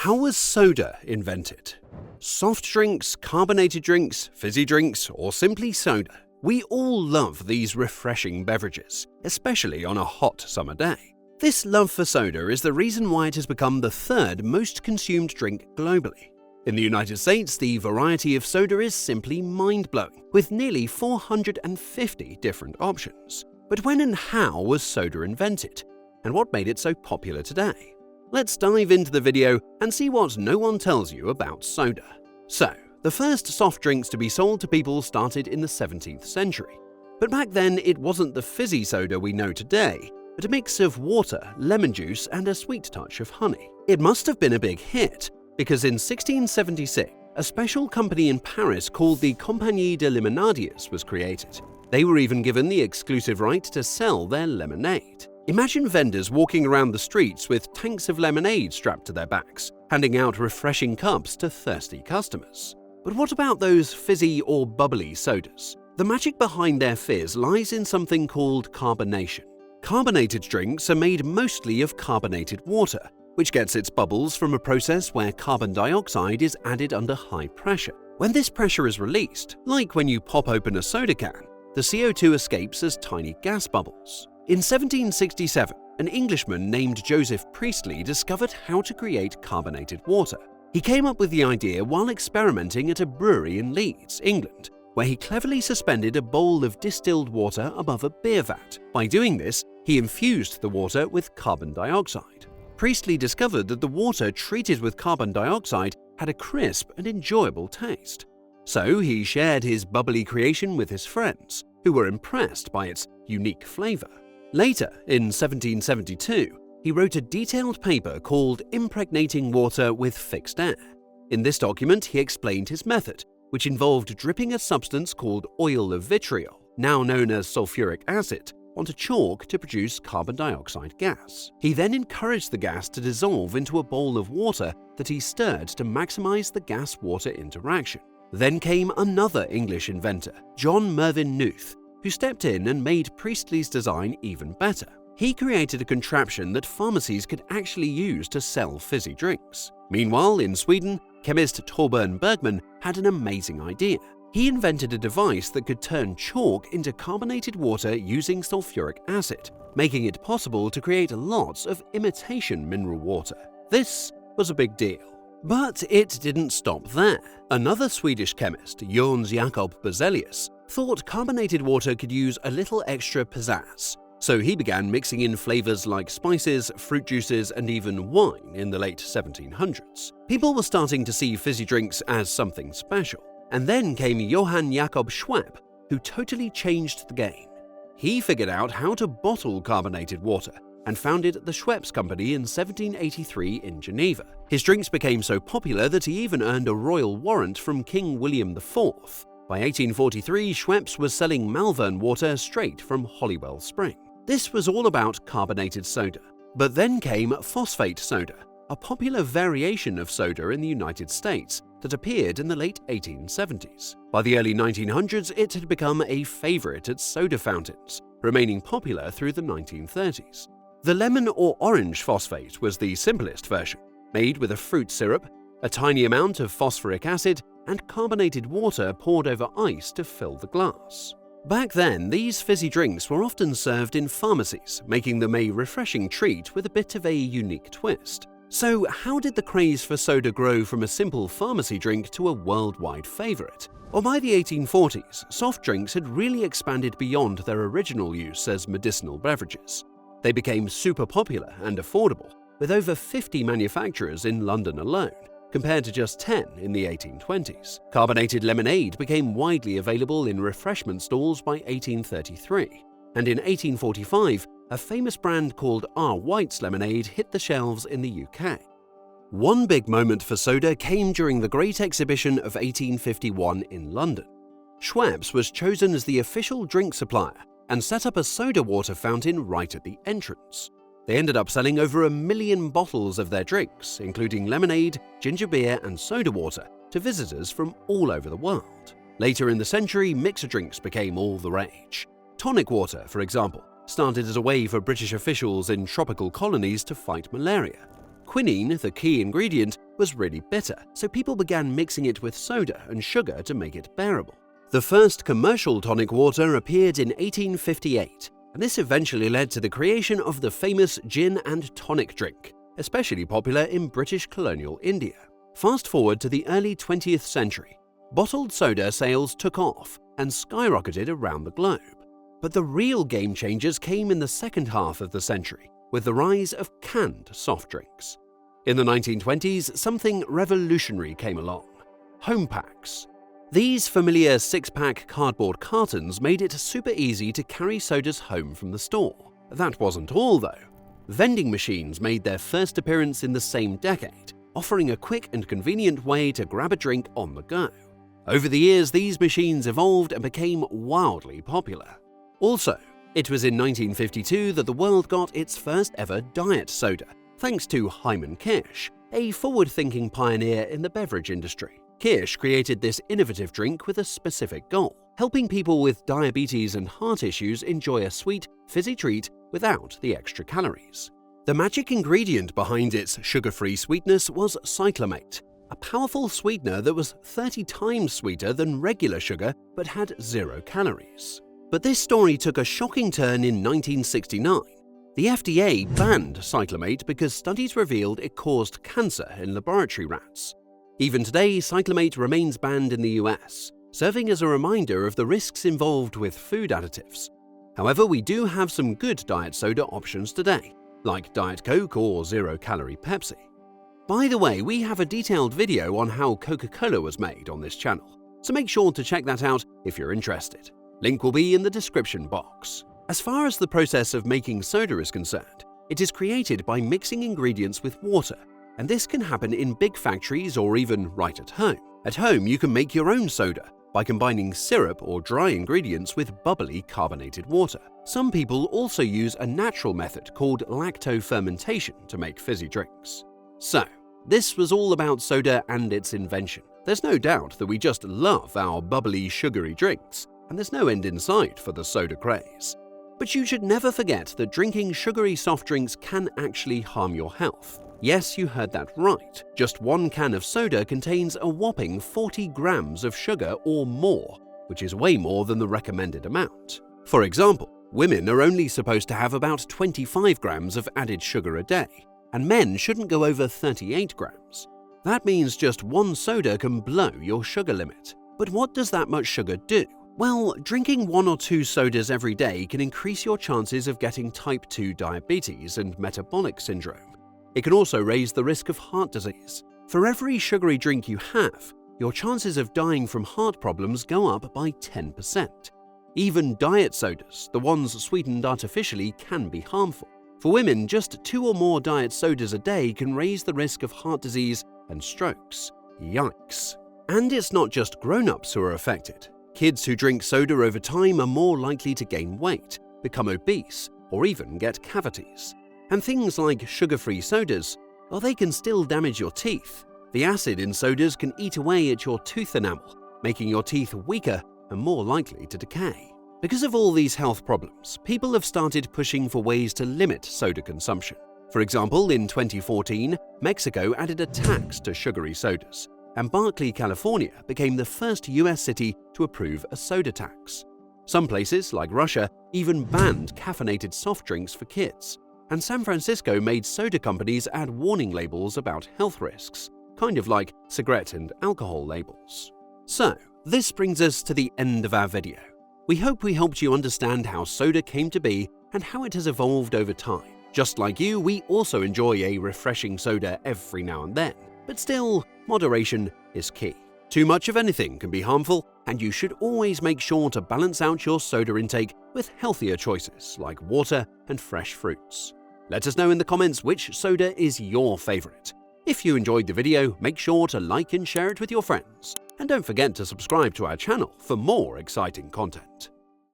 How was soda invented? Soft drinks, carbonated drinks, fizzy drinks, or simply soda? We all love these refreshing beverages, especially on a hot summer day. This love for soda is the reason why it has become the third most consumed drink globally. In the United States, the variety of soda is simply mind-blowing, with nearly 450 different options. But when and how was soda invented? And what made it so popular today? Let's dive into the video and see what no one tells you about soda. So, the first soft drinks to be sold to people started in the 17th century. But back then, it wasn't the fizzy soda we know today, but a mix of water, lemon juice, and a sweet touch of honey. It must have been a big hit, because in 1676, a special company in Paris called the Compagnie de Limonadiers was created. They were even given the exclusive right to sell their lemonade. Imagine vendors walking around the streets with tanks of lemonade strapped to their backs, handing out refreshing cups to thirsty customers. But what about those fizzy or bubbly sodas? The magic behind their fizz lies in something called carbonation. Carbonated drinks are made mostly of carbonated water, which gets its bubbles from a process where carbon dioxide is added under high pressure. When this pressure is released, like when you pop open a soda can, the CO2 escapes as tiny gas bubbles. In 1767, an Englishman named Joseph Priestley discovered how to create carbonated water. He came up with the idea while experimenting at a brewery in Leeds, England, where he cleverly suspended a bowl of distilled water above a beer vat. By doing this, he infused the water with carbon dioxide. Priestley discovered that the water treated with carbon dioxide had a crisp and enjoyable taste. So he shared his bubbly creation with his friends, who were impressed by its unique flavor. Later, in 1772, he wrote a detailed paper called Impregnating Water with Fixed Air. In this document, he explained his method, which involved dripping a substance called oil of vitriol, now known as sulfuric acid, onto chalk to produce carbon dioxide gas. He then encouraged the gas to dissolve into a bowl of water that he stirred to maximize the gas-water interaction. Then came another English inventor, John Mervyn Knuth, who stepped in and made Priestley's design even better. He created a contraption that pharmacies could actually use to sell fizzy drinks. Meanwhile, in Sweden, chemist Torbjörn Bergman had an amazing idea. He invented a device that could turn chalk into carbonated water using sulfuric acid, making it possible to create lots of imitation mineral water. This was a big deal. But it didn't stop there. Another Swedish chemist, Jöns Jacob Berzelius, thought carbonated water could use a little extra pizzazz. So he began mixing in flavors like spices, fruit juices, and even wine in the late 1700s. People were starting to see fizzy drinks as something special. And then came Johann Jakob Schwepp, who totally changed the game. He figured out how to bottle carbonated water and founded the Schweppes Company in 1783 in Geneva. His drinks became so popular that he even earned a royal warrant from King William IV. By 1843, Schweppes was selling Malvern water straight from Holywell Spring. This was all about carbonated soda. But then came phosphate soda, a popular variation of soda in the United States that appeared in the late 1870s. By the early 1900s, it had become a favorite at soda fountains, remaining popular through the 1930s. The lemon or orange phosphate was the simplest version, made with a fruit syrup, a tiny amount of phosphoric acid, and carbonated water poured over ice to fill the glass. Back then, these fizzy drinks were often served in pharmacies, making them a refreshing treat with a bit of a unique twist. So how did the craze for soda grow from a simple pharmacy drink to a worldwide favorite? Well, by the 1840s, soft drinks had really expanded beyond their original use as medicinal beverages. They became super popular and affordable, with over 50 manufacturers in London alone, compared to just 10 in the 1820s. Carbonated lemonade became widely available in refreshment stalls by 1833, and in 1845, a famous brand called R. White's lemonade hit the shelves in the UK. One big moment for soda came during the Great Exhibition of 1851 in London. Schweppes was chosen as the official drink supplier and set up a soda water fountain right at the entrance. They ended up selling over 1 million bottles of their drinks, including lemonade, ginger beer, and soda water, to visitors from all over the world. Later in the century, mixer drinks became all the rage. Tonic water, for example, started as a way for British officials in tropical colonies to fight malaria. Quinine, the key ingredient, was really bitter, so people began mixing it with soda and sugar to make it bearable. The first commercial tonic water appeared in 1858, and this eventually led to the creation of the famous gin and tonic drink, especially popular in British colonial India. Fast forward to the early 20th century, bottled soda sales took off and skyrocketed around the globe. But the real game changers came in the second half of the century, with the rise of canned soft drinks. In the 1920s, something revolutionary came along: home packs. These familiar six-pack cardboard cartons made it super easy to carry sodas home from the store. That wasn't all, though. Vending machines made their first appearance in the same decade, offering a quick and convenient way to grab a drink on the go. Over the years, these machines evolved and became wildly popular. Also, it was in 1952 that the world got its first ever diet soda, thanks to Hyman Kirsch, a forward-thinking pioneer in the beverage industry. Kirsch created this innovative drink with a specific goal: helping people with diabetes and heart issues enjoy a sweet, fizzy treat without the extra calories. The magic ingredient behind its sugar-free sweetness was cyclamate, a powerful sweetener that was 30 times sweeter than regular sugar but had 0 calories. But this story took a shocking turn in 1969. The FDA banned cyclamate because studies revealed it caused cancer in laboratory rats. Even today, cyclamate remains banned in the US, serving as a reminder of the risks involved with food additives. However, we do have some good diet soda options today, like Diet Coke or zero-calorie Pepsi. By the way, we have a detailed video on how Coca-Cola was made on this channel, so make sure to check that out if you're interested. Link will be in the description box. As far as the process of making soda is concerned, it is created by mixing ingredients with water, and this can happen in big factories or even right at home. At home, you can make your own soda by combining syrup or dry ingredients with bubbly carbonated water. Some people also use a natural method called lacto-fermentation to make fizzy drinks. So, this was all about soda and its invention. There's no doubt that we just love our bubbly, sugary drinks, and there's no end in sight for the soda craze. But you should never forget that drinking sugary soft drinks can actually harm your health. Yes, you heard that right. Just one can of soda contains a whopping 40 grams of sugar or more, which is way more than the recommended amount. For example, women are only supposed to have about 25 grams of added sugar a day, and men shouldn't go over 38 grams. That means just one soda can blow your sugar limit. But what does that much sugar do? Well, drinking 1 or 2 sodas every day can increase your chances of getting type 2 diabetes and metabolic syndrome. It can also raise the risk of heart disease. For every sugary drink you have, your chances of dying from heart problems go up by 10%. Even diet sodas, the ones sweetened artificially, can be harmful. For women, just 2 or more diet sodas a day can raise the risk of heart disease and strokes. Yikes. And it's not just grown-ups who are affected. Kids who drink soda over time are more likely to gain weight, become obese, or even get cavities. And things like sugar-free sodas, well, they can still damage your teeth. The acid in sodas can eat away at your tooth enamel, making your teeth weaker and more likely to decay. Because of all these health problems, people have started pushing for ways to limit soda consumption. For example, in 2014, Mexico added a tax to sugary sodas, and Berkeley, California became the first US city to approve a soda tax. Some places, like Russia, even banned caffeinated soft drinks for kids. And San Francisco made soda companies add warning labels about health risks, kind of like cigarette and alcohol labels. So, this brings us to the end of our video. We hope we helped you understand how soda came to be and how it has evolved over time. Just like you, we also enjoy a refreshing soda every now and then, but still, moderation is key. Too much of anything can be harmful, and you should always make sure to balance out your soda intake with healthier choices like water and fresh fruits. Let us know in the comments which soda is your favorite. If you enjoyed the video, make sure to like and share it with your friends. And don't forget to subscribe to our channel for more exciting content.